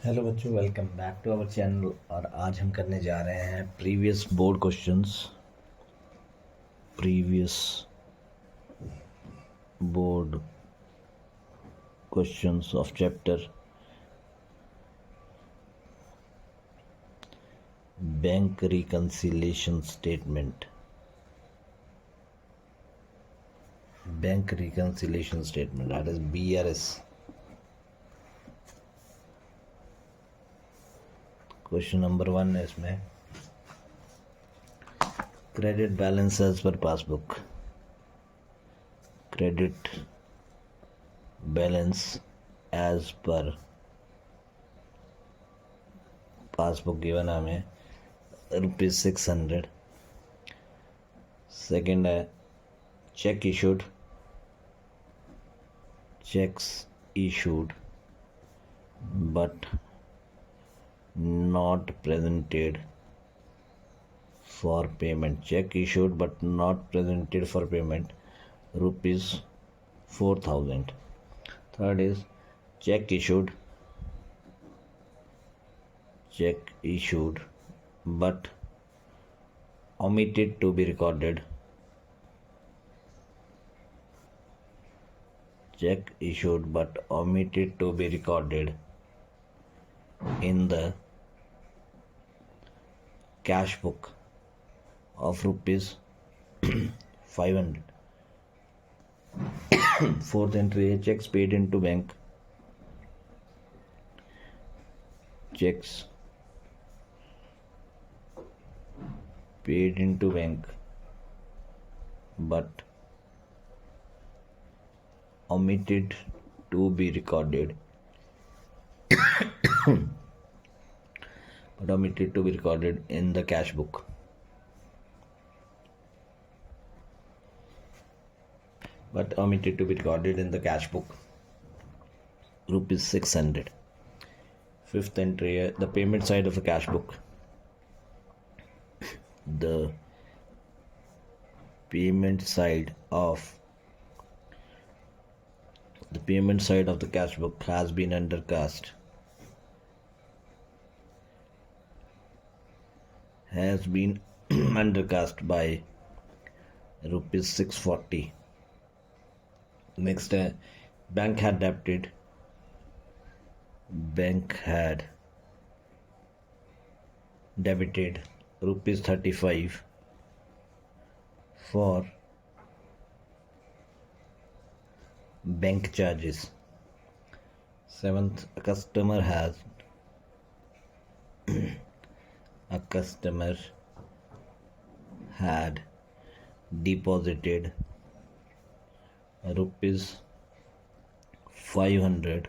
Hello बच्चों, welcome back to our channel. और आज हम करने जा रहे हैं previous board questions of chapter bank reconciliation statement. That is BRS। Question number 1 है इसमें, credit balance as per passbook. Credit balance as per passbook given हमें ₹600। सेकेंड है cheque issued, checks issued but not presented for payment. Check issued but not presented for payment, ₹4,000. Third is check issued but omitted to be recorded. Check issued but omitted to be recorded in the cash book of ₹500. Fourth entry है checks paid into bank. Checks paid into bank but omitted to be recorded in the cash book. ₹600. Fifth entry, the payment side of the cash book. The payment side of the cash book has been undercast by ₹640. Next, bank had debited ₹35 for bank charges. Seventh, a customer had deposited ₹500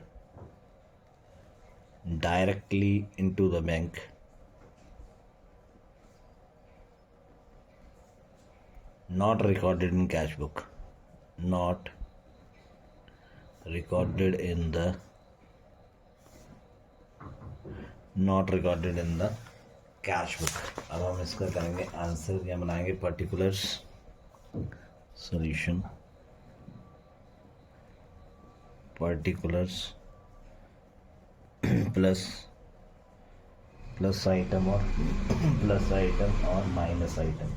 directly into the bank not recorded in cash book. Not recorded in the cash book. अब हम इसका करेंगे answer, या बनाएंगे particulars solution, plus item और minus item,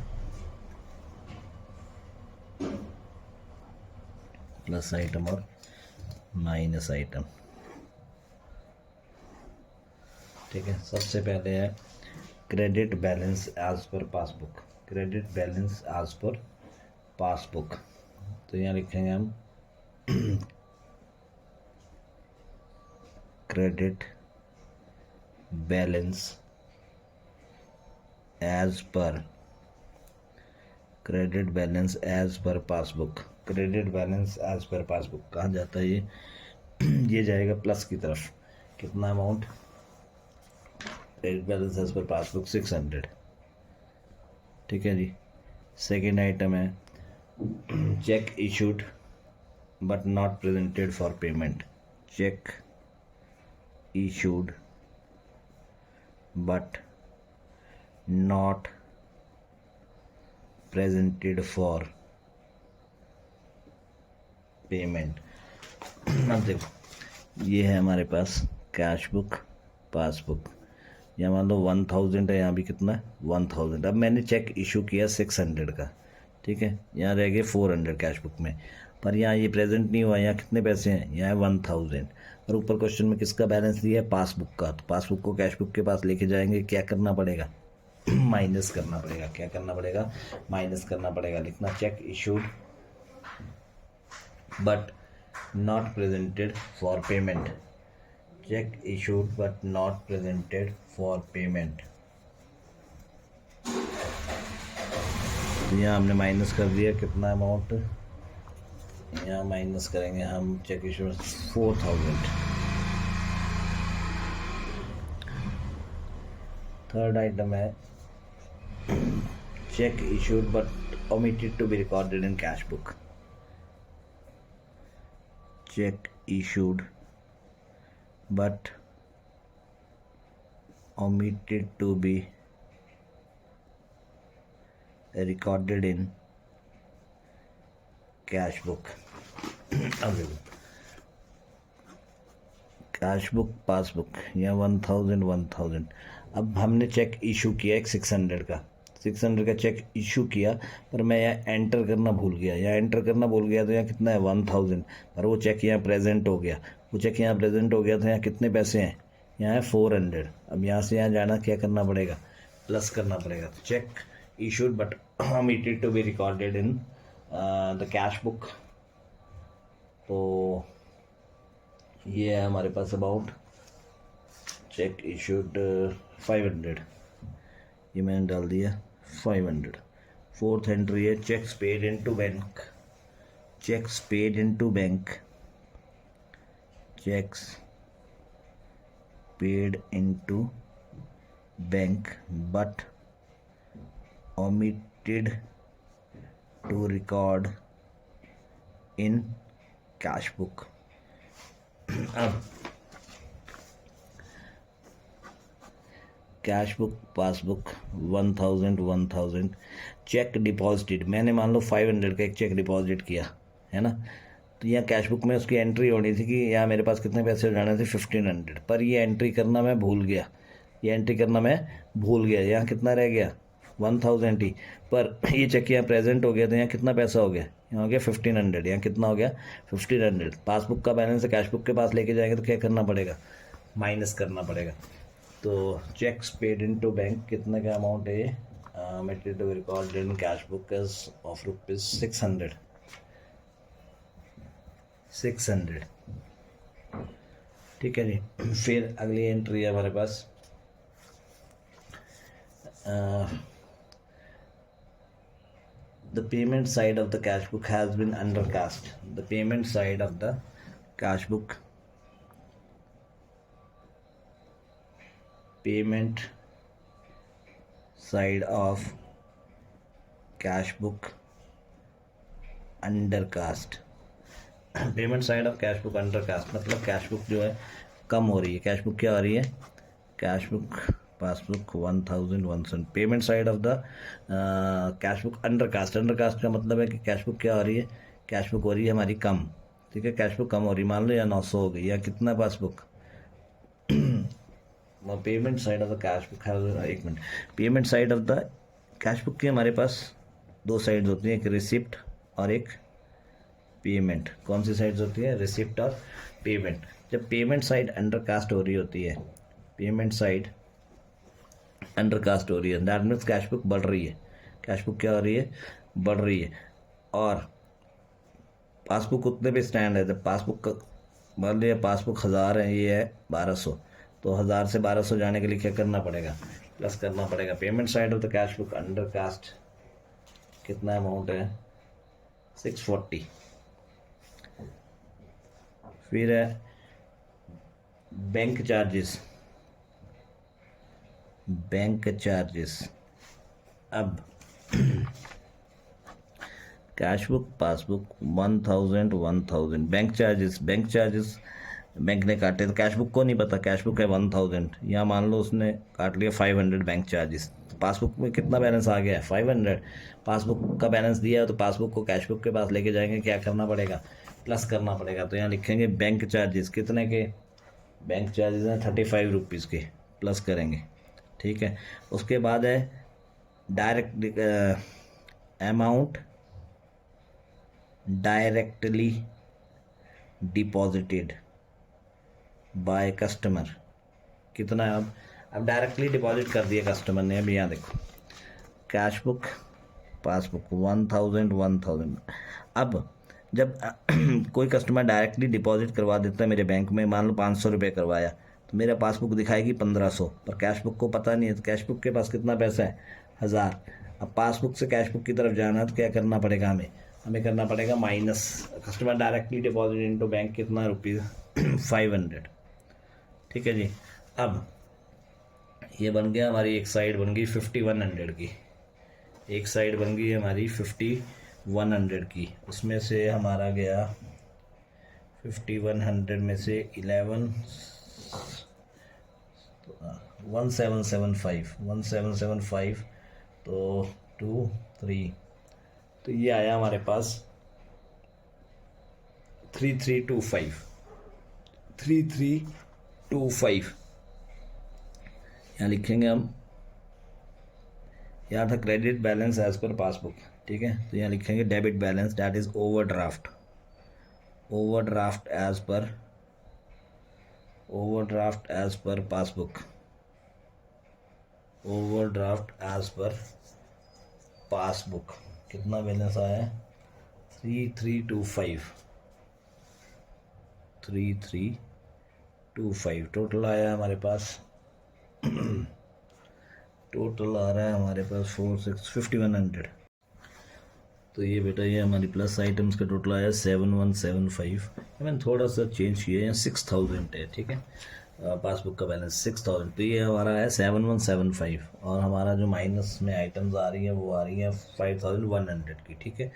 plus item और minus item. ठीक है, सबसे पहले है credit balance as per passbook. तो यहाँ लिखेंगे हम credit balance as per passbook. Credit balance as per passbook कहाँ जाता है? ये जाएगा प्लस की तरफ। कितना amount? Credit balance as per passbook 600। ठीक है जी। सेकेंड आइटम है cheque issued but not presented for payment. Check issued but not presented for payment। अब देखो, ये है हमारे पास कैश बुक, पासबुक। यहाँ मान लो 1000 है, यहाँ भी कितना है 1000। अब मैंने चेक इशू किया 600 का, ठीक है, यहाँ रह गए 400 कैश बुक में, पर यहाँ ये प्रेजेंट नहीं हुआ। यहाँ कितने पैसे हैं, यहाँ है 1000। और ऊपर क्वेश्चन में किसका बैलेंस दिया है, पासबुक का। तो पासबुक को कैश बुक के पास लेके जाएंगे, क्या करना पड़ेगा माइनस करना पड़ेगा। क्या करना पड़ेगा, माइनस करना पड़ेगा। लिखना check issued but not presented for payment. Check issued but not presented for payment. तो यहाँ हमने माइनस कर दिया कितना अमाउंट, यहाँ माइनस करेंगे हम चेक इशू 4000। थर्ड आइटम है cheque issued but omitted to be recorded in cash book. Check issued but omitted to be recorded in cash book. Cash book passbook, या 1000। अब हमने चेक इशू किया एक 600 का चेक इशू किया, पर मैं यहाँ एंटर करना भूल गया। तो यहाँ कितना है 1000, पर वो चेक यहाँ प्रेजेंट हो गया। तो यहाँ कितने पैसे हैं, यहाँ है 400। अब यहाँ से यहाँ जाना, क्या करना पड़ेगा, प्लस करना पड़ेगा। तो check issued but omitted to be recorded in the cash book। तो ये है हमारे पास अमाउंट। चेक इशूड 500, ये मैंने डाल दिया 500। फोर्थ एंट्री है checks paid into bank. Checks paid into bank, checks paid into bank but omitted to record in cash book। अब cash book passbook 1000 check deposited. मैंने मान लो 500 का एक चेक डिपॉजिट किया है ना, तो यहाँ कैश बुक में उसकी एंट्री होनी थी कि यहाँ मेरे पास कितने पैसे हो जाने थे 1500, पर ये एंट्री करना मैं भूल गया। यहाँ कितना रह गया 1000 ही, पर ये चेक यहाँ प्रेजेंट हो गया, तो यहाँ कितना पैसा हो गया, यहाँ हो गया 1500। यहाँ कितना हो गया 1500। पासबुक का बैलेंस है, कैश बुक के पास लेके जाएंगे तो क्या करना पड़ेगा, माइनस करना पड़ेगा। तो चेक्स पेड इनटू बैंक कितने का अमाउंट है, omitted to be recorded in cash book as of rupees 600। ठीक है जी। फिर अगली एंट्री है हमारे पास the payment side of the cash book has been undercast। The payment side of the cash book, payment side of cash book undercast। Payment side of cash book undercast, मतलब cash book जो है कम हो रही है। Cash book क्या हो रही है, cash book passbook 1000। Payment side of the cash book undercast का मतलब है कि कैश बुक क्या हो रही है, कैश बुक हो रही है हमारी कम। ठीक है, कैश बुक कम हो रही है, मान लो या 900 हो गई, या कितना passbook payment side of the cash book है। एक minute, payment side of the cash book की हमारे पास दो साइड्स होती हैं, एक रिसिप्ट और एक पेमेंट। कौन सी साइड्स होती है, रिसिप्ट और पेमेंट। जब पेमेंट साइड अंडरकास्ट हो रही होती है, पेमेंट साइड अंडरकास्ट हो रही है, दैट मीन्स कैश बुक बढ़ रही है। कैश बुक क्या हो रही है, बढ़ रही है। और पासबुक उतने पे स्टैंड है। जब पासबुक का मान लिया पासबुक 1000 है, ये है 1200, तो 1000 से 1200 जाने के लिए क्या करना पड़ेगा, प्लस करना पड़ेगा। Payment side of the cash book undercast कितना अमाउंट है 640। फिर है बैंक चार्जेस। अब cash book passbook 1000 bank charges bank ने काटे, तो कैश बुक को नहीं पता, कैश बुक है 1000, यहाँ मान लो उसने काट लिया 500 बैंक चार्जेस। पासबुक में कितना बैलेंस आ गया है 500। पासबुक का बैलेंस दिया है, तो पासबुक को कैश बुक के पास लेके जाएंगे, क्या करना पड़ेगा, प्लस करना पड़ेगा। तो यहाँ लिखेंगे बैंक चार्जेस कितने के बैंक चार्जेस हैं 35 रुपीज़ के, प्लस करेंगे, ठीक है। उसके बाद है direct amount directly deposited by customer, कितना है। अब डायरेक्टली डिपॉजिट कर दिया कस्टमर ने। अब यहाँ देखो कैश बुक पासबुक 1000 अब जब कोई कस्टमर डायरेक्टली डिपॉजिट करवा देता है मेरे बैंक में, मान लो 500 रुपये करवाया, तो मेरा पासबुक दिखाएगी 1500, पर कैश बुक को पता नहीं है, तो कैश बुक के पास कितना पैसा है 1000। अब पासबुक से कैश बुक की तरफ जाना तो क्या करना पड़ेगा हमें करना पड़ेगा minus. Customer directly deposit into bank कितना रुपीज़ 500, ठीक है जी। अब ये बन गया हमारी एक साइड बन गई 5100 की, एक साइड बन गई हमारी 5100 की। उसमें से हमारा गया 5100 में से 1775 तो 2 3, तो ये आया हमारे पास 3325। यहाँ लिखेंगे हम, यहाँ था credit balance as per passbook, ठीक है। तो यहाँ लिखेंगे debit balance that is overdraft as per passbook, कितना बैलेंस आया है 3325 टोटल आया हमारे पास। टोटल आ रहा है हमारे पास 5100। तो ये बेटा ये हमारी प्लस आइटम्स का टोटल आया 7175। मैंने थोड़ा सा चेंज किया है, 6000 है, ठीक है। पासबुक का बैलेंस 6000, तो ये हमारा है 7175, और हमारा जो माइनस में आइटम्स आ रही है वो आ रही है 5100 की, ठीक है।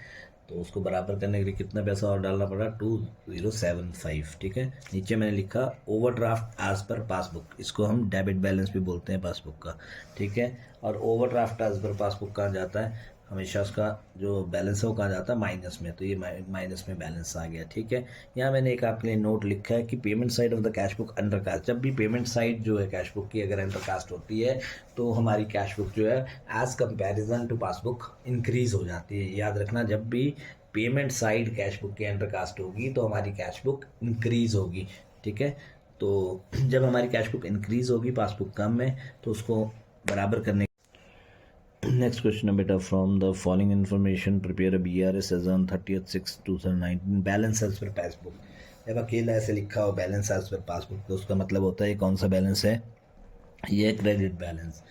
तो उसको बराबर करने के लिए कितना पैसा और डालना पड़ा 2075, ठीक है। नीचे मैंने लिखा ओवरड्राफ्ट एज पर पासबुक, इसको हम डेबिट बैलेंस भी बोलते हैं पासबुक का, ठीक है। और ओवरड्राफ्ट एज पर पासबुक कहाँ जाता है, हमेशा उसका जो बैलेंस है वो कहाँ जाता है माइनस में, तो ये माइनस में बैलेंस आ गया, ठीक है। यहाँ मैंने एक आपके लिए नोट लिखा है कि payment side of the cash book undercast, जब भी पेमेंट साइड जो है कैश बुक की अगर अंडर कास्ट होती है तो हमारी कैश बुक जो है as comparison to passbook increase हो जाती है। याद रखना, जब भी पेमेंट साइड कैश बुक के अंडर कास्ट होगी तो हमारी कैश बुक इंक्रीज होगी, ठीक है। तो जब हमारी कैश बुक इंक्रीज होगी पासबुक कम है, तो उसको बराबर करने। नेक्स्ट क्वेश्चन है बेटा, from the following information prepare a BRS as on 30/6/2019 balance as per passbook. जब अकेला ऐसे लिखा हो बैलेंस एज पर पासबुक तो उसका मतलब होता है ये कौन सा बैलेंस है, ये क्रेडिट बैलेंस,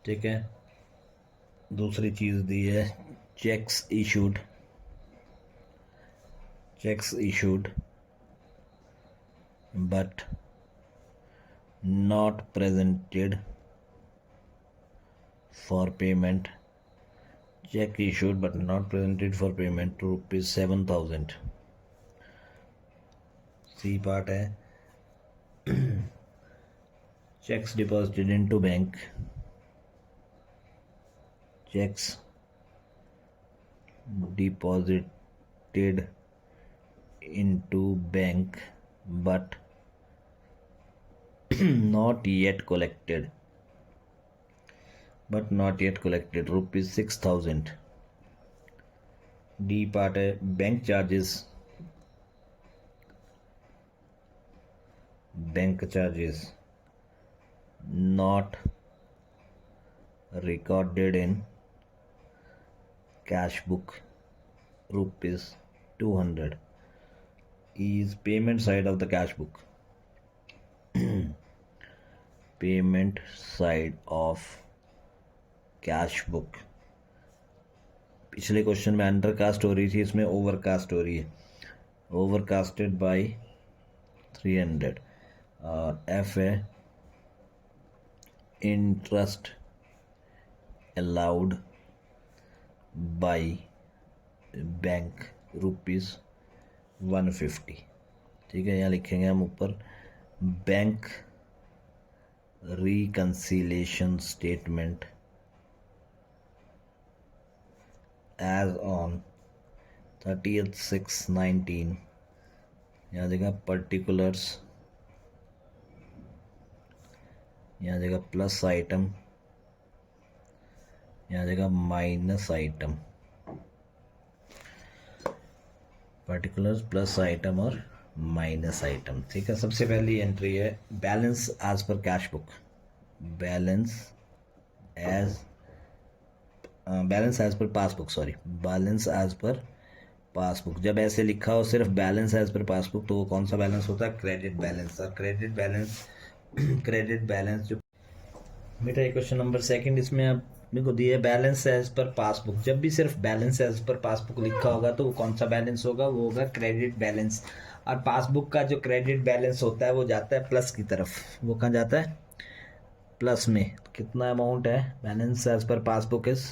ठीक है। दूसरी चीज़ दी है cheques issued but not presented for payment, check issued but not presented for payment to rupees 7000। C part है checks deposited into bank, checks deposited into bank but not yet collected rupees 6000। D part है bank charges not recorded in cash book rupees 200 is payment side of the cash book payment side of cash book. पिछले question में under cast हो रही थी, इसमें over cast हो रही है, ओवर कास्टेड बाई 300। और F है interest allowed by bank rupees 150, ठीक है। यहाँ लिखेंगे हम ऊपर bank reconciliation statement as on 30/6/19, यहाँ देखा particulars यहाँ आ जाएगा प्लस आइटम, यहाँ आ जाएगा minus item, particulars plus item और माइनस आइटम। ठीक है, सबसे पहली एंट्री है balance as per cash book. Balance as balance as per passbook, sorry, balance as per passbook. जब ऐसे लिखा हो सिर्फ बैलेंस एज पर पासबुक तो वो कौन सा बैलेंस होता है? Credit balance. और क्रेडिट बैलेंस क्रेडिट बैलेंस जो बेटा ये क्वेश्चन नंबर सेकंड, इसमें आप मेरे को दिया है बैलेंस एज पर पासबुक। जब भी सिर्फ बैलेंस एज पर पासबुक लिखा होगा तो वो कौन सा बैलेंस होगा? वो होगा क्रेडिट बैलेंस। और पासबुक का जो क्रेडिट बैलेंस होता है वो जाता है प्लस की तरफ। वो कहाँ जाता है? प्लस में। कितना अमाउंट है? Balance as per passbook is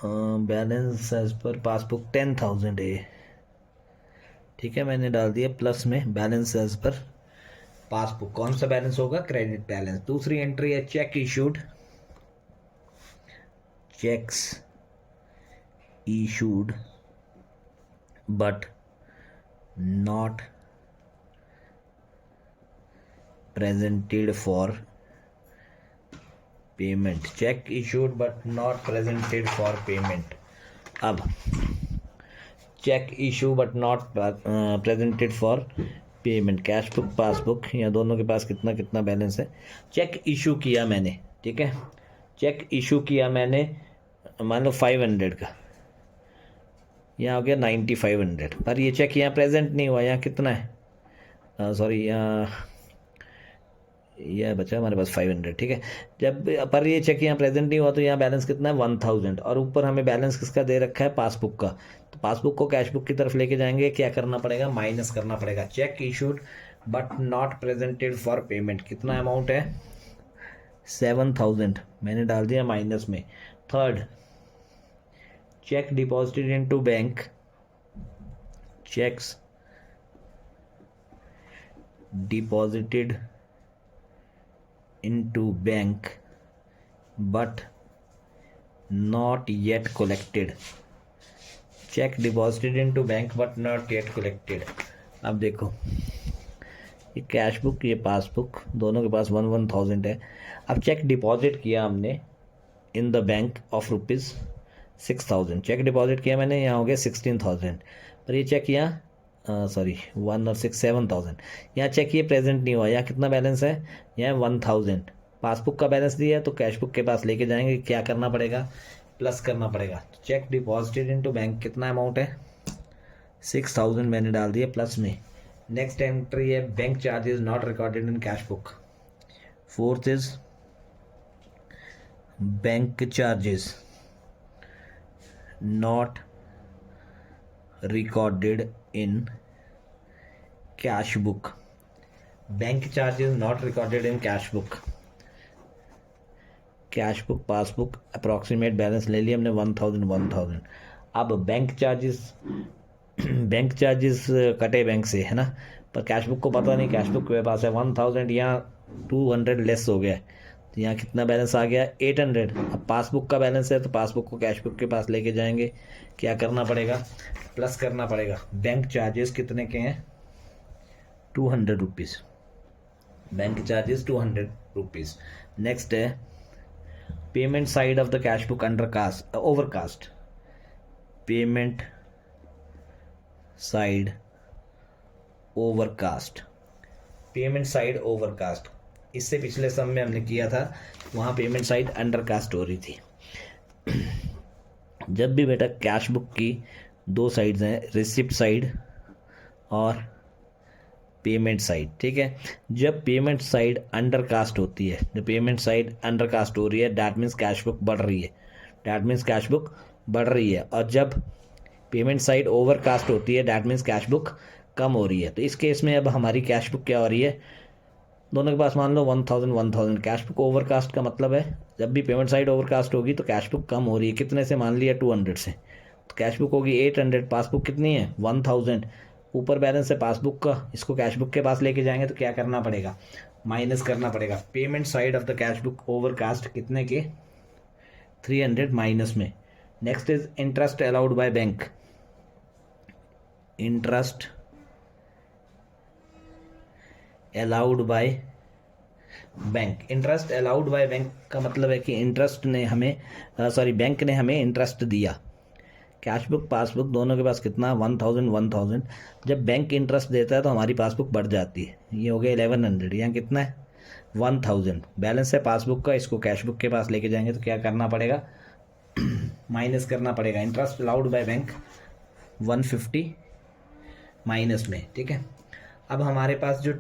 balance as per passbook 10,000 है। ठीक है, मैंने डाल दिया प्लस में बैलेंस एज पर पासबुक। कौन सा बैलेंस होगा? Credit balance. दूसरी एंट्री है cheque issued. Cheques issued but not presented for payment। Cheque issued but not presented for payment। अब cheque issue but not presented for payment, cash book passbook, या दोनों के पास कितना कितना बैलेंस है? चेक इशू किया मैंने, ठीक है, चेक इशू किया मैंने, मान लो 500 का, यहाँ हो गया 9500, पर ये चेक यहाँ प्रेजेंट नहीं हुआ। यहाँ कितना है? सॉरी, यहाँ यह बचा हमारे पास 500। ठीक है, जब पर ये चेक यहाँ प्रेजेंट नहीं हुआ तो यहाँ बैलेंस कितना है? 1000। और ऊपर हमें बैलेंस किसका दे रखा है? पासबुक का। तो पासबुक को कैश बुक की तरफ लेके जाएंगे, क्या करना पड़ेगा? माइनस करना पड़ेगा। Check issued but not presented for payment, कितना अमाउंट है? 7000, मैंने डाल दिया माइनस में। Third, check deposited into bank, checks deposited into bank but not yet collected। Check deposited into bank but not yet collected. अब देखो, ये कैश बुक, ये पासबुक, दोनों के पास 1000 है। अब चेक डिपॉजिट किया हमने in the bank of ₹6000। Cheque deposit किया मैंने, यहाँ हो गया 16000। पर ये चेक यहाँ सॉरी 1 और 6 7000, यहाँ चेक ये प्रेजेंट नहीं हुआ। यहाँ कितना बैलेंस है? यहाँ 1000। पासबुक का बैलेंस दिया है तो कैश बुक के पास लेके जाएंगे, क्या करना पड़ेगा? प्लस करना पड़ेगा। चेक डिपॉजिटेड इनटू बैंक, कितना अमाउंट है? 6000 मैंने डाल दिया प्लस में। नेक्स्ट एंट्री है bank charges not recorded in cash book. Fourth is bank charges not recorded in cash book. Bank charges not recorded in cash book. Cash book, passbook, approximate balance ले लिया हमने 1000। अब bank charges कटे bank से, है ना, पर cash book को पता नहीं, कैश बुक के पास है 1000, यहाँ 200 लेस हो गया, तो यहाँ कितना बैलेंस आ गया? 800। अब पासबुक का बैलेंस है तो पासबुक को कैश बुक के पास लेके जाएंगे, क्या करना पड़ेगा? प्लस करना पड़ेगा। बैंक चार्जेस कितने के हैं? 200 rupees. Bank charges 200 rupees. Next है payment side of the cash book undercast overcast. Payment side overcast, payment side overcast. इससे पिछले सम में हमने किया था, वहाँ पेमेंट साइड अंडरकास्ट हो रही थी। जब भी बेटा कैश बुक की दो साइड्स हैं, रिसिप्ट साइड और पेमेंट साइड, ठीक है, जब पेमेंट साइड अंडरकास्ट होती है, जब पेमेंट साइड अंडरकास्ट हो रही है, डैट मीन्स कैश बुक बढ़ रही है, डैट मीन्स कैश बुक बढ़ रही है। और जब पेमेंट साइड ओवरकास्ट होती है, डैट मीन्स कैश बुक कम हो रही है। तो इस केस में अब हमारी कैश बुक क्या हो रही है? दोनों के पास मान लो 1000। कैश बुक ओवरकास्ट का मतलब है जब भी पेमेंट साइड ओवरकास्ट होगी तो कैश बुक कम हो रही है। कितने से? मान लिया 200 से, तो कैश बुक होगी 800, पासबुक कितनी है? 1000। ऊपर बैलेंस है पासबुक का, इसको कैश बुक के पास लेके जाएंगे तो क्या करना पड़ेगा? माइनस करना पड़ेगा। Payment side of the cash book overcast कितने के? 300 माइनस में। Next is interest allowed by bank. Interest allowed by bank, interest allowed by bank का मतलब है कि इंटरेस्ट ने हमें बैंक ने हमें इंटरेस्ट दिया। कैश बुक पासबुक दोनों के पास कितना, 1000। जब बैंक इंटरेस्ट देता है तो हमारी पासबुक बढ़ जाती है, ये हो गया 1100। यहाँ कितना है, 1000 बैलेंस है पासबुक का। इसको कैश बुक के पास लेके जाएंगे तो क्या करना पड़ेगा, माइनस करना पड़ेगा। Interest allowed by bank 150 minus में, ठीक है। अब हमारे पास जो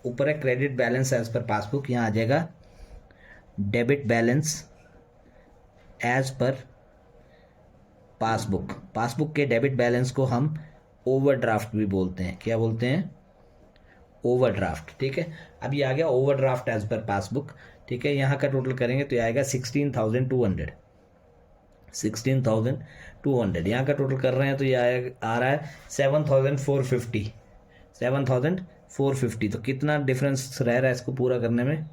ऊपर है credit balance as per passbook, यहाँ आ जाएगा debit balance as per passbook. Passbook के डेबिट बैलेंस को हम ओवरड्राफ्ट भी बोलते हैं। क्या बोलते हैं, ओवरड्राफ्ट, ठीक है। अब ये आ गया ओवरड्राफ्ट एज पर पासबुक, ठीक है। यहाँ का टोटल करेंगे तो ये आएगा 16,200। 16,200 यहाँ का टोटल कर रहे हैं तो ये आ रहा है 7,450। 7,450 तो कितना डिफरेंस रह रहा है इसको पूरा करने में,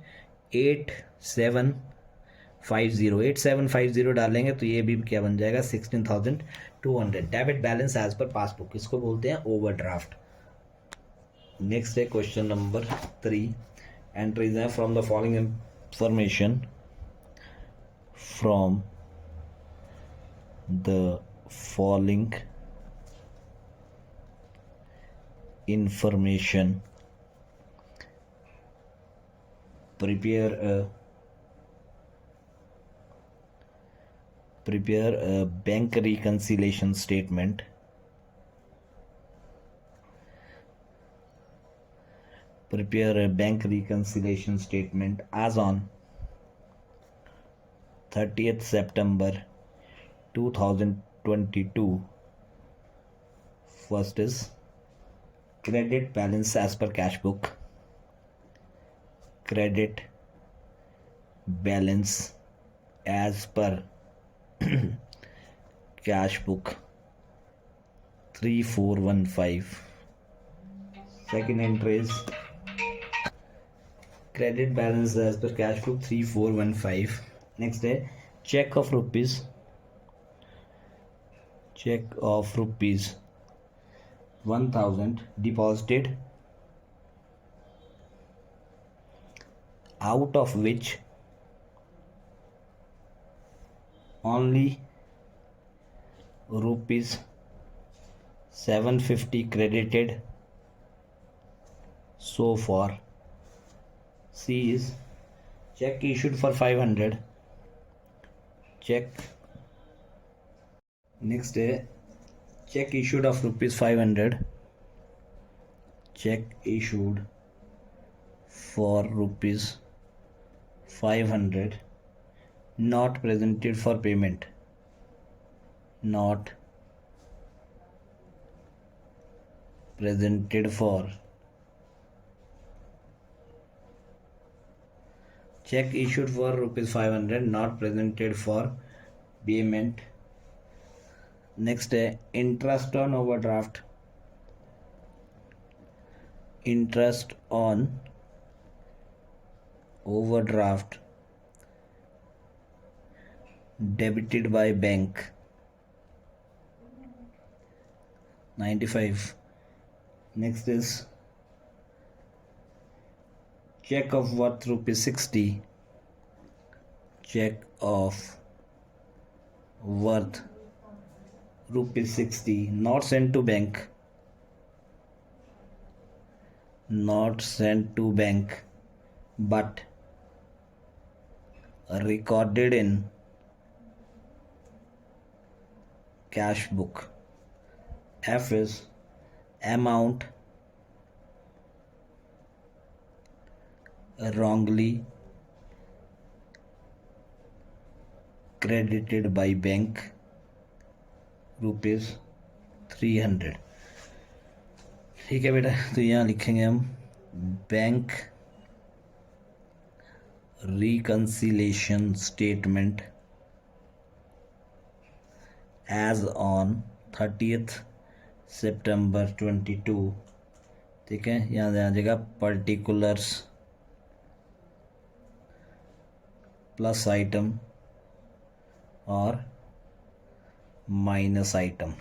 8750 डालेंगे तो ये भी क्या बन जाएगा, 16,200। Debit balance as per passbook, इसको बोलते हैं ओवरड्राफ्ट। नेक्स्ट है क्वेश्चन नंबर 3। एंट्रीज हैं from the following information, from the following information prepare a bank reconciliation statement. Prepare a bank reconciliation statement as on 30th September 2022. First is credit balance as per cash book. Credit balance as per cash book 3415. Second entry is credit balance as per cash book 3415. Next day, check of rupees 1,000 deposited, out of which only rupees 750 credited so far. C is check issued for 500. Check. Next day, check issued of rupees 500. Check issued for rupees 500 not presented for payment. Not presented for. Check issued for rupees 500 not presented for payment. Next day, interest on overdraft. Interest on overdraft debited by bank 95. Next is check of worth rupees 60. Check of worth rupees 60 not sent to bank. Not sent to bank but recorded in cash book. F is amount wrongly credited by bank rupees 300. ठीक है बेटा, तो यहाँ लिखेंगे हम bank reconciliation statement as on 30th September 22. ठीक है, यहाँ आ जाएगा particulars प्लस आइटम और माइनस आइटम।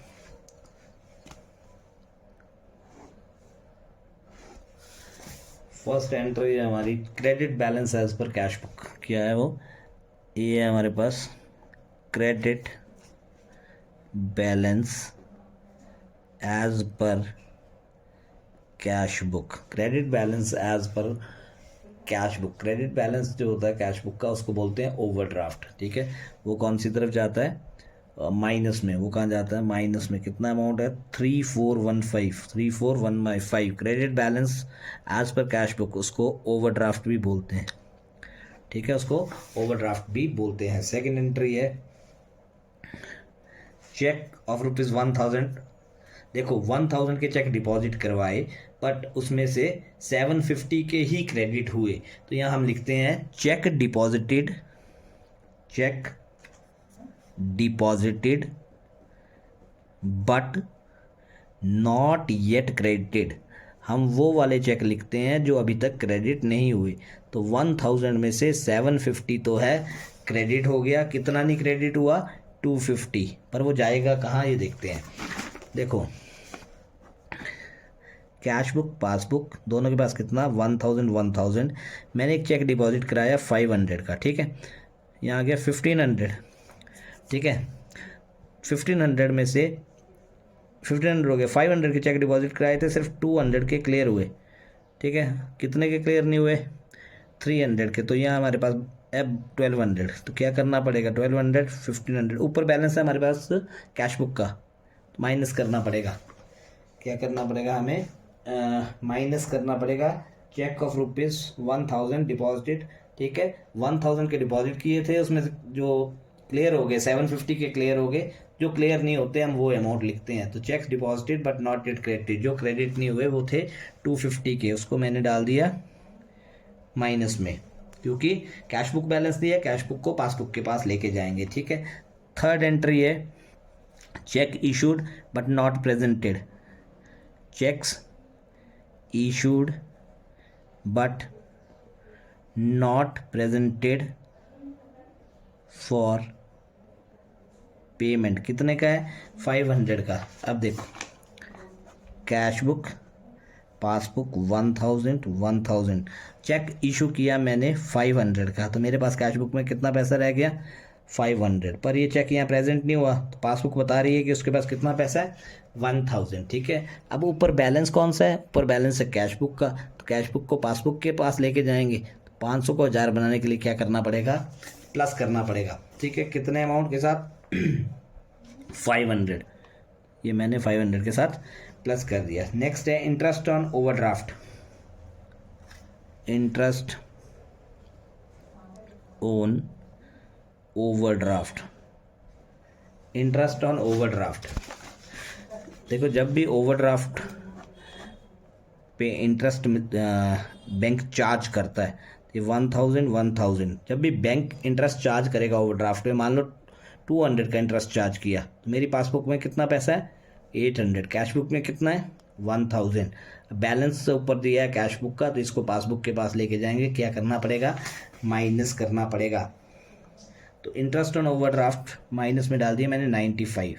फर्स्ट एंट्री है हमारी credit balance as per cash book. क्या है वो? ये है हमारे पास credit balance as per cash book. Credit balance as per cash book. Credit balance जो होता है कैश बुक का उसको बोलते हैं ओवरड्राफ्ट। ठीक है, वो कौन सी तरफ जाता है? माइनस में। वो कहाँ जाता है? माइनस में। कितना अमाउंट है? 3415 credit balance as per cash book, उसको ओवरड्राफ्ट भी बोलते हैं। ठीक है, उसको ओवरड्राफ्ट भी बोलते हैं। सेकंड एंट्री है चेक ऑफ ₹1000। देखो 1000 के चेक डिपॉजिट करवाए बट उसमें से 750 के ही क्रेडिट हुए, तो यहाँ हम लिखते हैं check deposited but not yet credited. हम वो वाले चेक लिखते हैं जो अभी तक क्रेडिट नहीं हुए। तो 1000 में से 750 तो है क्रेडिट हो गया, कितना नहीं क्रेडिट हुआ? 250। पर वो जाएगा कहाँ ये देखते हैं। देखो कैश बुक पासबुक दोनों के पास कितना? 1000। मैंने एक चेक डिपॉजिट कराया 500 का। ठीक है, यहाँ आ गया 1500। ठीक है, 1500 में से 1500 हो गया। 500 के चेक डिपॉजिट कराए थे, सिर्फ 200 के क्लियर हुए। ठीक है, कितने के क्लियर नहीं हुए? 300 के। तो यहाँ हमारे पास अब 1200। तो क्या करना पड़ेगा? 1200 1500 ऊपर बैलेंस है हमारे पास कैश बुक का, तो माइनस करना पड़ेगा। क्या करना पड़ेगा हमें? माइनस करना पड़ेगा चेक ऑफ ₹1000 डिपॉजिट। ठीक है, 1000 के डिपॉजिट किए थे, उसमें जो क्लियर हो गए 750 के क्लियर हो गए, जो क्लियर नहीं होते हम वो अमाउंट लिखते हैं। तो checks deposited but not yet credited, जो क्रेडिट नहीं हुए वो थे 250 के, उसको मैंने डाल दिया माइनस में, क्योंकि कैश बुक बैलेंस दिया, कैश बुक को पासबुक के पास लेके जाएंगे। ठीक है, थर्ड एंट्री है cheque issued but not presented. Cheques issued but not presented for payment. कितने का है? 500 का। अब देखो cash book passbook 1000 cheque issue किया मैंने 500 का, तो मेरे पास कैश बुक में कितना पैसा रह गया? 500। पर ये चेक यहाँ प्रेजेंट नहीं हुआ, तो पासबुक बता रही है कि उसके पास कितना पैसा है? 1000। ठीक है, अब ऊपर बैलेंस कौन सा है? ऊपर बैलेंस है कैश बुक का, तो कैश बुक को पासबुक के पास लेके जाएंगे। तो 500 को 1000 बनाने के लिए क्या करना पड़ेगा? प्लस करना पड़ेगा। ठीक है, कितने अमाउंट के साथ? 500। ये मैंने 500 के साथ प्लस कर दिया। नेक्स्ट है interest on overdraft. Interest on overdraft. Interest on overdraft. देखो जब भी ओवरड्राफ्ट पे इंटरेस्ट बैंक चार्ज करता है, ये 1000 जब भी बैंक इंटरेस्ट चार्ज करेगा ओवरड्राफ्ट पे, मान लो 200 का इंटरेस्ट चार्ज किया, तो मेरी पासबुक में कितना पैसा है? 800। कैश बुक में कितना है? 1000। बैलेंस से ऊपर दिया है कैश बुक का, तो इसको पासबुक के पास लेके जाएंगे। क्या करना पड़ेगा? माइनस करना पड़ेगा। तो इंटरेस्ट ऑन ओवरड्राफ्ट माइनस में डाल दिया मैंने 95।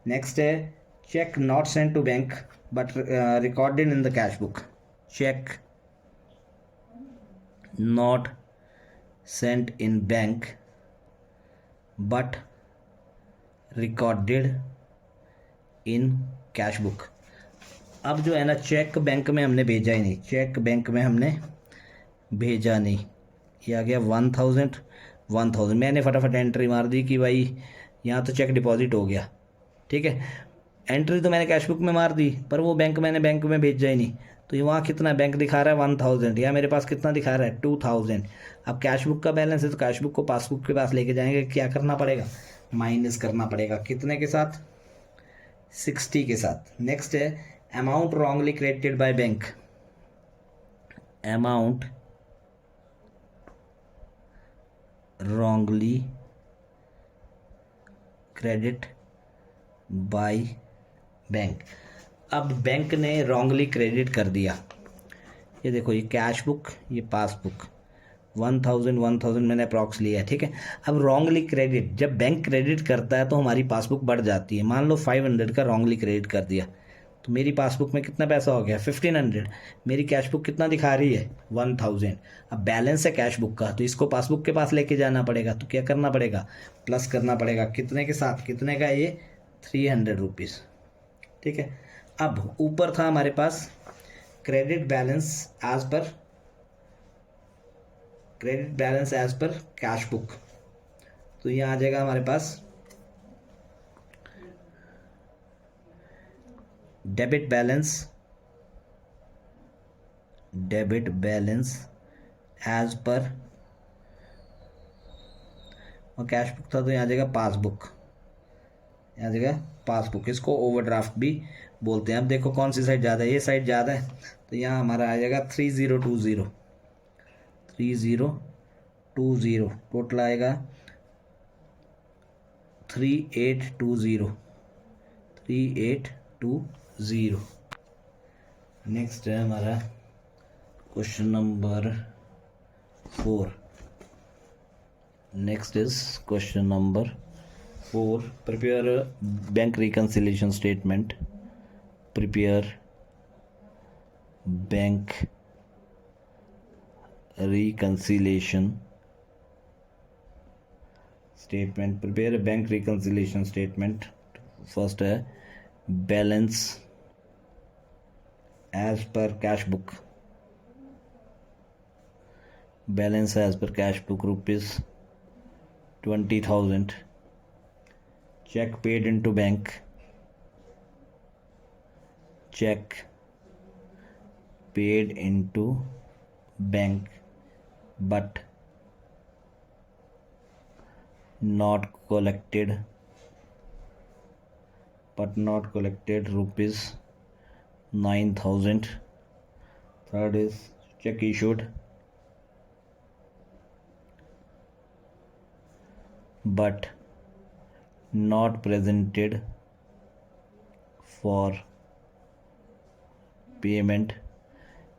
नेक्स्ट है cheque not sent to bank but recorded in the cash book. Cheque not sent in bank but recorded in cash book. अब जो है ना, चेक बैंक में हमने भेजा ही नहीं, चेक बैंक में हमने भेजा नहीं। ये आ गया 1000। मैंने फटाफट एंट्री मार दी कि भाई यहाँ तो चेक डिपॉजिट हो गया। ठीक है, एंट्री तो मैंने कैश बुक में मार दी, पर वो मैंने बैंक में भेजा ही नहीं। तो ये वहाँ कितना बैंक दिखा रहा है? 1000। यहाँ मेरे पास कितना दिखा रहा है? 2000। अब कैश बुक का बैलेंस है, तो कैश बुक को पासबुक के पास लेके जाएंगे। क्या करना पड़ेगा? माइनस करना पड़ेगा। कितने के साथ? 60 के साथ। नेक्स्ट है amount wrongly credited by bank. Amount wrongly credit by bank. अब बैंक ने रॉन्गली क्रेडिट कर दिया। ये देखो, ये कैश बुक, ये पासबुक 1000 मैंने अप्रॉक्स लिया है। ठीक है, अब रॉन्गली क्रेडिट, जब बैंक क्रेडिट करता है तो हमारी पासबुक बढ़ जाती है। मान लो 500 का रॉन्गली क्रेडिट कर दिया, तो मेरी पासबुक में कितना पैसा हो गया 1500। मेरी कैश बुक कितना दिखा रही है 1000। अब बैलेंस है कैश बुक का, तो इसको पासबुक के पास लेके जाना पड़ेगा। तो क्या करना पड़ेगा, प्लस करना पड़ेगा। कितने के साथ, कितने का ये 300 रुपीज़। ठीक है। अब ऊपर था हमारे पास credit balance as per cash book. तो यहाँ आ जाएगा हमारे पास डेबिट बैलेंस एज पर, और कैश बुक था तो यहाँ आ जाएगा पासबुक। यहाँ आ जाएगा पासबुक। इसको ओवरड्राफ्ट भी बोलते हैं। अब देखो कौन सी साइड ज़्यादा है, ये साइड ज़्यादा है, तो यहाँ हमारा आ जाएगा 3020। टोटल आएगा 3820। नेक्स्ट है हमारा question number 4। Next is question number 4। Prepare bank reconciliation statement. Prepare bank reconciliation statement। prepare a bank reconciliation statement। First है balance as per cash book. Balance as per cash book ₹20,000। Cheque paid into bank. Cheque paid into bank but not collected ₹9,000। third is check issued but not presented for payment।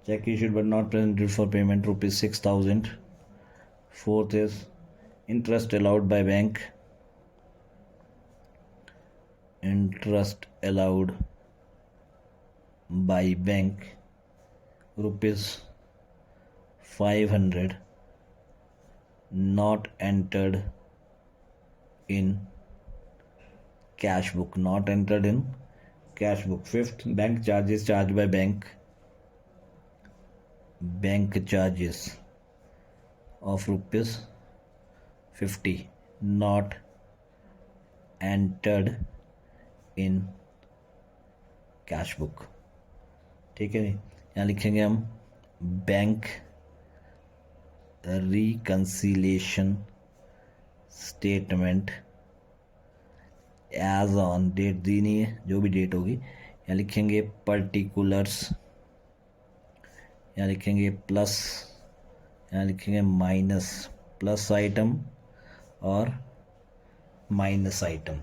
check issued but not presented for payment ₹6,000। fourth is interest allowed by bank। interest allowed by bank ₹500 not entered in cash book। fifth, bank charges charged by bank charges of ₹50 not entered in cash book। ठीक है जी। यहाँ लिखेंगे हम bank reconciliation statement as on, date दी नहीं है, जो भी डेट होगी। यहाँ लिखेंगे पर्टिकुलर्स, यहाँ लिखेंगे प्लस, यहाँ लिखेंगे माइनस, प्लस आइटम और माइनस आइटम।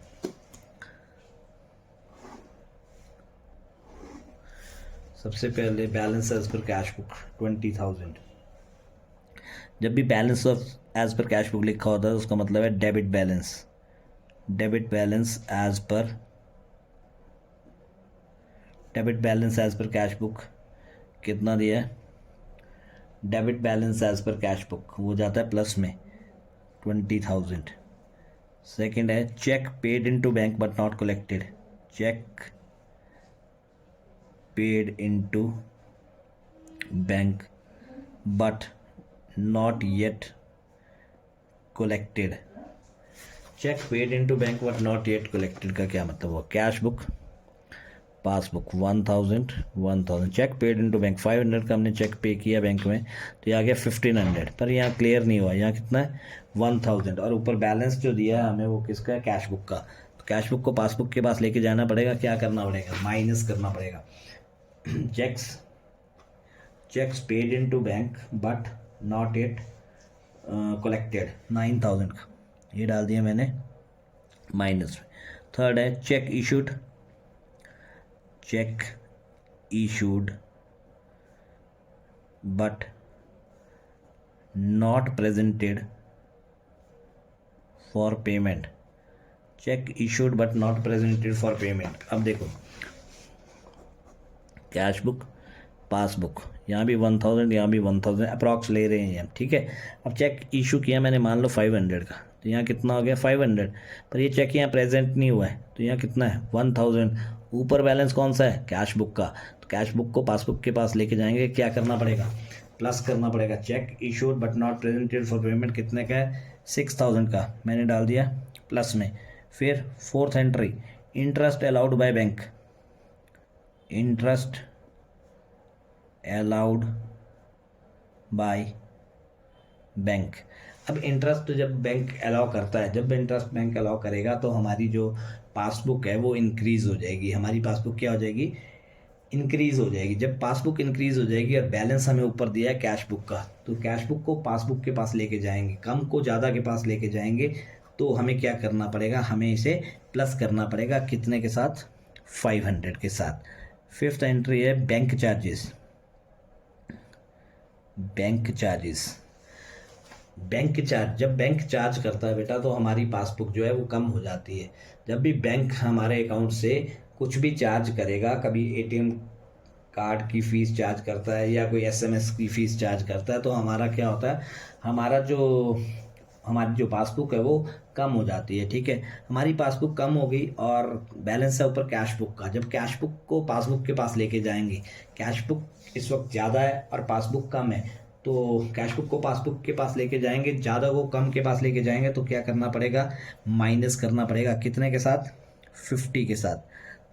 सबसे पहले balance as per cash book 20,000। जब भी balance of as per cash book लिखा होता है उसका मतलब है debit balance. Debit balance as per cash book कितना दिया है, debit balance as per cash book वो जाता है प्लस में 20,000। सेकेंड है cheque paid into bank but not collected. Cheque paid into bank but not yet collected. Cheque paid into bank but not yet collected का क्या मतलब हुआ, cash book passbook 1,000। Cheque paid into bank 500 का हमने check पे किया bank में, तो ये आ गया 1,500। पर यहाँ क्लियर नहीं हुआ, यहाँ कितना है 1,000। और ऊपर बैलेंस जो दिया है हमें वो किसका है, कैश बुक का। तो कैश बुक को पासबुक के पास लेके जाना पड़ेगा, क्या करना पड़ेगा, माइनस करना पड़ेगा। Checks paid into bank but not yet collected 9,000 का, ये डाल दिया मैंने माइनस में। थर्ड है cheque issued but not presented for payment। Check issued but not presented for payment। अब देखो कैश बुक, पासबुक, यहाँ भी 1000, यहाँ भी 1000 अप्रॉक्स ले रहे हैं हम, ठीक है। अब चेक इशू किया मैंने मान लो 500 का, तो यहाँ कितना हो गया 500, पर ये चेक यहाँ प्रेजेंट नहीं हुआ है, तो यहाँ कितना है 1000। ऊपर बैलेंस कौन सा है, कैश बुक का, तो कैश बुक को पासबुक के पास लेके जाएंगे, क्या करना पड़ेगा, प्लस करना पड़ेगा। Check issued but not presented for payment कितने का है, 6000 का, मैंने डाल दिया प्लस में। फिर fourth entry, interest allowed by bank, interest allowed by bank. अब इंटरेस्ट जब बैंक अलाउ करता है, जब इंटरेस्ट बैंक अलाउ करेगा तो हमारी जो पासबुक है वो इंक्रीज हो जाएगी, हमारी पासबुक क्या हो जाएगी, इंक्रीज हो जाएगी। जब पासबुक इंक्रीज हो जाएगी और बैलेंस हमें ऊपर दिया है कैश बुक का, तो कैश बुक को पासबुक के पास लेके जाएंगे, कम को ज़्यादा के पास लेके जाएंगे, तो हमें क्या करना पड़ेगा, हमें इसे प्लस करना पड़ेगा, कितने के साथ, 500 के साथ। फिफ्थ एंट्री है bank charges, bank charges, bank charge, जब बैंक चार्ज करता है बेटा तो हमारी पासबुक जो है वो कम हो जाती है। जब भी बैंक हमारे अकाउंट से कुछ भी चार्ज करेगा, कभी एटीएम कार्ड की फ़ीस चार्ज करता है या कोई एसएमएस की फ़ीस चार्ज करता है, तो हमारा क्या होता है, हमारी जो पासबुक है वो कम हो जाती है, ठीक है। हमारी पासबुक कम हो गई और बैलेंस है ऊपर कैश बुक का, जब कैश बुक को पासबुक के पास लेके जाएंगे, कैश बुक इस वक्त ज़्यादा है और पासबुक कम है, तो कैश बुक को पासबुक के पास लेके जाएंगे, ज़्यादा को कम के पास लेके जाएंगे, तो क्या करना पड़ेगा, माइनस करना पड़ेगा, कितने के साथ, 50 के साथ।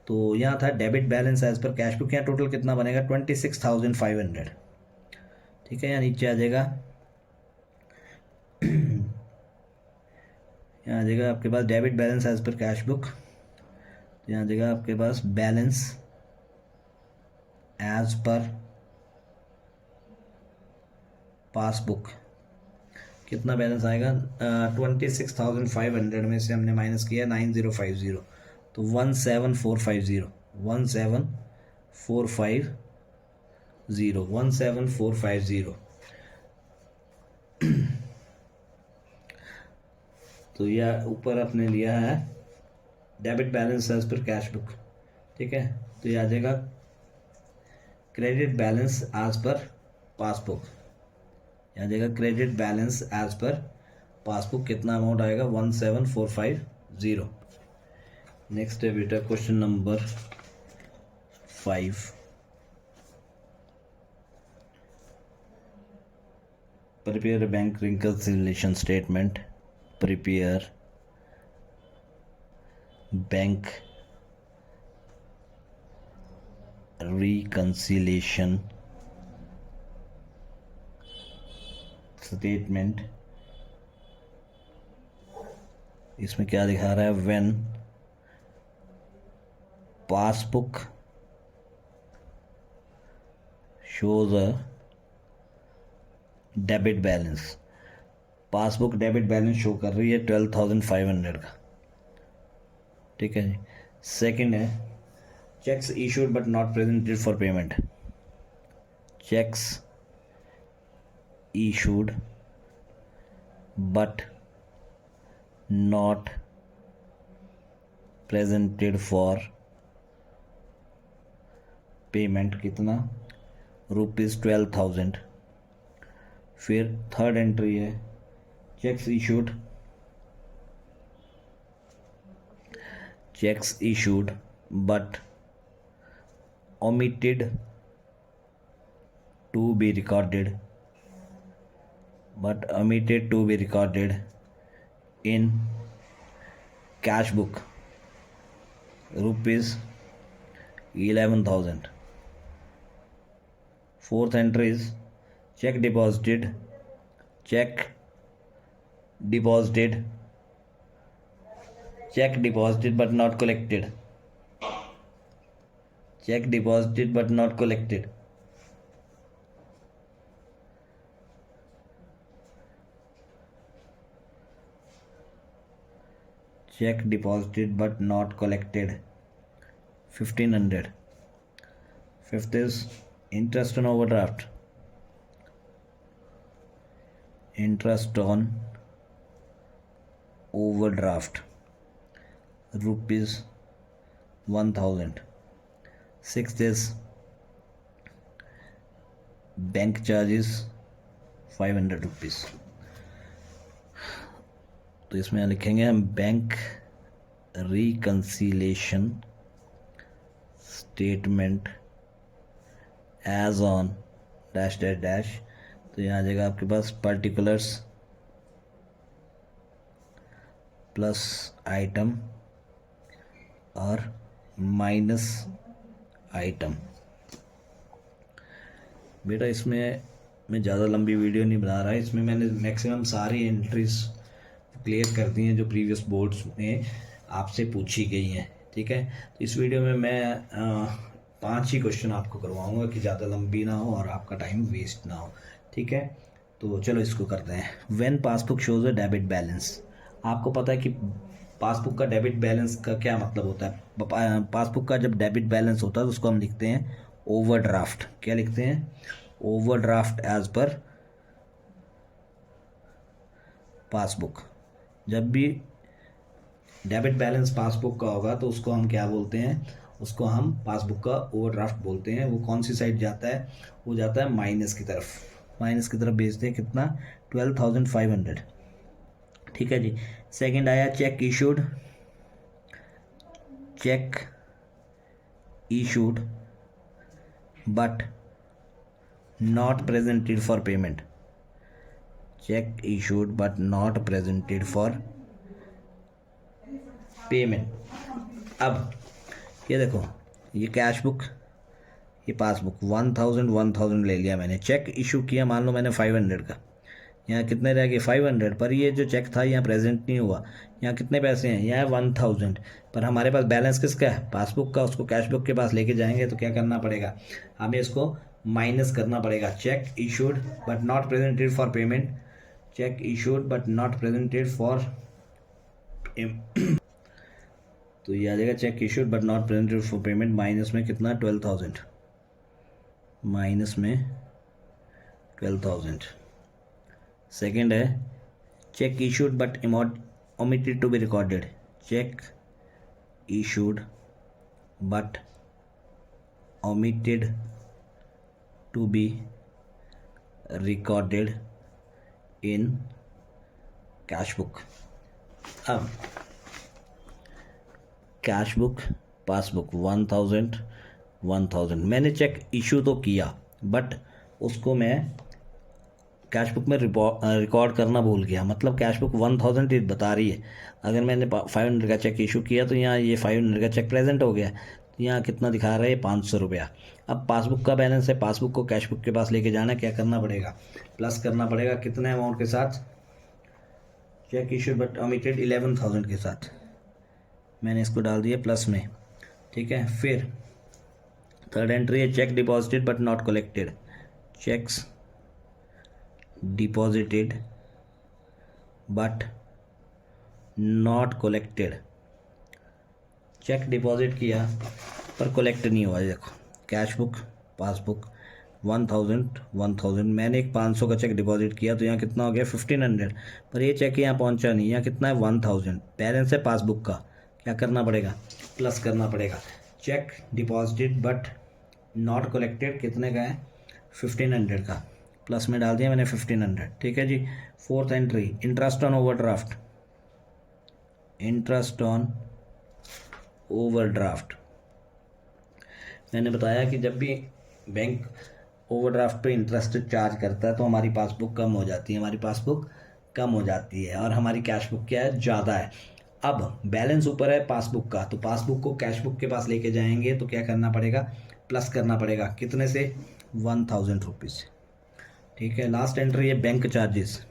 तो यहाँ था debit balance as per cash book, यहाँ टोटल कितना बनेगा 26,500, ठीक है। यहाँ नीचे आ जाएगा, यहाँ आ जाएगा आपके पास debit balance as per cash book, यहाँ आ जाएगा आपके पास बैलेंस एज पर पासबुक, कितना बैलेंस आएगा, 26,500 में से हमने माइनस किया 9050, तो 17450, 17450, 17450। तो यह ऊपर आपने लिया है debit balance as per cash book, ठीक है। तो यह आ जाएगा credit balance as per passbook, आ जाएगा credit balance as per passbook, कितना अमाउंट आएगा 17450। नेक्स्ट है बेटा question number 5, prepare bank reconciliation statement, prepare bank reconciliation statement. इसमें क्या दिखा रहा है, when passbook shows a debit balance, passbook debit balance show कर रही है 12,500 का, ठीक है जी। सेकंड है cheques issued but not presented for payment, cheques issued but not presented for payment, कितना, ₹12,000। फिर थर्ड एंट्री है cheques issued but omitted to be recorded in cash book, ₹11,000। fourth entry is check deposited but not collected, check deposited but not collected। check deposited but not collected, 1,500। fifth is interest on overdraft, ₹1,000। sixth is bank charges 500 rupees. तो इसमें लिखेंगे हम bank reconciliation statement as on dash dash dash. तो यहाँ आ जाएगा आपके पास पर्टिकुलर्स प्लस आइटम और माइनस आइटम। बेटा इसमें मैं ज़्यादा लंबी वीडियो नहीं बना रहा, इसमें मैंने मैक्सिमम सारी एंट्रीज क्लियर कर दी हैं जो प्रीवियस बोर्ड्स में आपसे पूछी गई हैं। ठीक है, तो इस वीडियो में मैं 5 ही क्वेश्चन आपको करवाऊंगा कि ज़्यादा लंबी ना हो और आपका टाइम वेस्ट ना हो। ठीक है, तो चलो इसको करते हैं। When passbook shows a debit balance. आपको पता है कि पासबुक का डेबिट बैलेंस का क्या मतलब होता है। पासबुक का जब डेबिट बैलेंस होता है तो उसको हम लिखते हैं ओवरड्राफ्ट। क्या लिखते हैं? Overdraft as per passbook. जब भी डेबिट बैलेंस पासबुक का होगा तो उसको हम क्या बोलते हैं? उसको हम पासबुक का ओवरड्राफ्ट बोलते हैं। वो कौन सी साइड जाता है? वो जाता है माइनस की तरफ। माइनस की तरफ भेजते हैं कितना? 12,500। ठीक है जी। सेकंड आया check issued. Check issued but not presented for payment। check issued but not presented for payment। अब ये देखो, ये कैश बुक, ये पासबुक 1000 ले लिया मैंने। चेक इशू किया मान लो मैंने 500 का, यहाँ कितने रह गए? 500। पर ये जो चेक था यहाँ प्रेजेंट नहीं हुआ। यहाँ कितने पैसे हैं? यहाँ 1000। पर हमारे पास बैलेंस किसका है? पासबुक का। उसको कैश बुक के पास लेके जाएंगे तो क्या करना पड़ेगा? हमें इसको माइनस करना पड़ेगा। Check issued but not presented for payment. Check issued but not presented for तो ये आ जाएगा check issued but not presented for payment. Minus में कितना? 12,000। माइनस में 12,000। सेकेंड है cheque issued but omitted to be recorded। Check issued but omitted to be recorded in cash book. अब cash book passbook 1000 मैंने check issue तो किया but उसको मैं कैश बुक में रिकॉर्ड करना भूल गया। मतलब कैश बुक 1000 ही बता रही है। अगर मैंने 500 का चेक इशू किया तो यहाँ ये 500 का चेक प्रेजेंट हो गया। तो यहाँ कितना दिखा रहा है? 500 रुपया। अब पासबुक का बैलेंस है, पासबुक को कैश बुक के पास लेके जाना। क्या करना पड़ेगा? प्लस करना पड़ेगा। कितने अमाउंट के साथ? चेक इशू बट ओमिटेड 11,000 के साथ मैंने इसको डाल दिया प्लस में। ठीक है, फिर थर्ड एंट्री है cheque deposited but not collected. Cheques deposited but not collected. Cheque deposit किया पर कलेक्ट नहीं हुआ। देखो कैश बुक पासबुक 1000 मैंने एक 500 का चेक डिपॉजिट किया तो यहाँ कितना हो गया? 1500। पर ये चेक यहाँ पहुँचा नहीं। यहाँ कितना है? 1000 बैलेंस है पासबुक का। क्या करना पड़ेगा? प्लस करना पड़ेगा। Check deposited but not collected कितने का है? 1500 का। प्लस में डाल दिया मैंने 1500। ठीक है जी। Fourth entry interest on overdraft. Interest on overdraft मैंने बताया कि जब भी बैंक ओवरड्राफ्ट पे इंटरेस्ट चार्ज करता है तो हमारी पासबुक कम हो जाती है। हमारी पासबुक कम हो जाती है और हमारी कैश बुक क्या है? ज़्यादा है। अब बैलेंस ऊपर है पासबुक का, तो पासबुक को कैश बुक के पास लेके जाएंगे तो क्या करना पड़ेगा? प्लस करना पड़ेगा। कितने से? 1000 रुपीज़। ठीक है, लास्ट एंट्री है बैंक चार्जेस।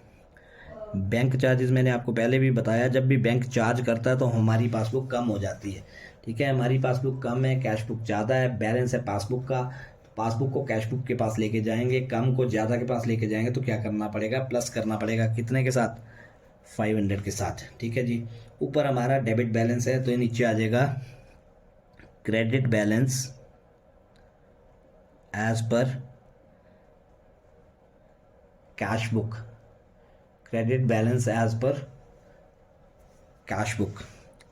बैंक चार्जेस मैंने आपको पहले भी बताया, जब भी बैंक चार्ज करता है तो हमारी पासबुक कम हो जाती है। ठीक है, हमारी पासबुक कम है, कैश बुक ज़्यादा है, बैलेंस है पासबुक का। पासबुक को कैश बुक के पास लेके जाएंगे, कम को ज़्यादा के पास लेके जाएंगे तो क्या करना पड़ेगा? प्लस करना पड़ेगा। कितने के साथ? 500 के साथ। ठीक है जी। ऊपर हमारा डेबिट बैलेंस है तो ये नीचे आ जाएगा credit balance as per cash book. Credit balance as per cash book.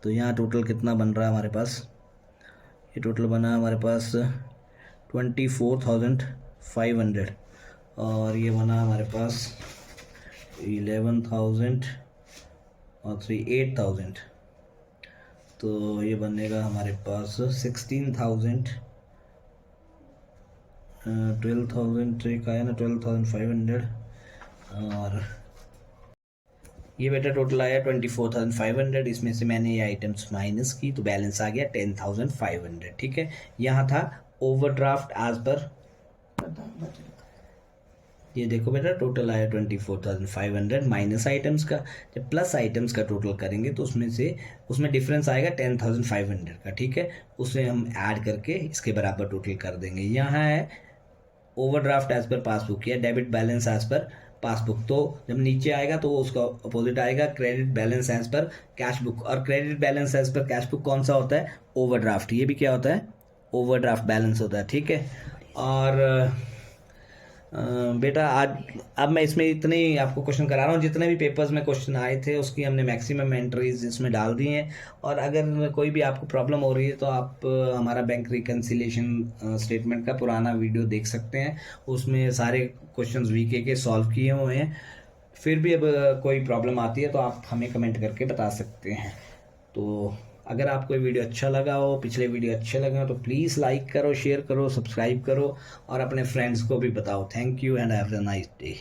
तो यहाँ टोटल कितना बन रहा है हमारे पास? ये टोटल बना हमारे पास 24,500 और ये बना हमारे पास 11,000 और 8,000, तो ये बनेगा हमारे पास 16,000, 12,000 एक आया ना 12,500, और ये बेटा टोटल आया 24,500। इसमें से मैंने ये आइटम्स माइनस की तो बैलेंस आ गया 10,500। ठीक है, यहाँ था ओवरड्राफ्ट एज पर, ये देखो बेटा टोटल आया 24,500 माइनस आइटम्स का। जब प्लस आइटम्स का टोटल करेंगे तो उसमें डिफरेंस आएगा 10,500 का। ठीक है, उसे हम ऐड करके इसके बराबर टोटल कर देंगे। यहाँ है ओवरड्राफ्ट एज पर पासबुक या debit balance as per passbook, तो जब नीचे आएगा तो उसका अपोजिट आएगा credit balance as per cash book. और credit balance as per cash book कौन सा होता है? ओवरड्राफ्ट। ये भी क्या होता है? ओवरड्राफ्ट बैलेंस होता है। ठीक है, और बेटा आज अब मैं इसमें इतने ही आपको क्वेश्चन करा रहा हूँ, जितने भी पेपर्स में क्वेश्चन आए थे उसकी हमने मैक्सिमम एंट्रीज इसमें डाल दी हैं। और अगर कोई भी आपको प्रॉब्लम हो रही है तो आप हमारा बैंक रिकन्सिलेशन स्टेटमेंट का पुराना वीडियो देख सकते हैं, उसमें सारे क्वेश्चंस वीके के सॉल्व किए हुए हैं। फिर भी अब कोई प्रॉब्लम आती है तो आप हमें कमेंट करके बता सकते हैं। तो अगर आपको ये वीडियो अच्छा लगा हो, पिछले वीडियो अच्छे लगे हो, तो प्लीज़ लाइक करो, शेयर करो, सब्सक्राइब करो और अपने फ्रेंड्स को भी बताओ। Thank you and have a nice day.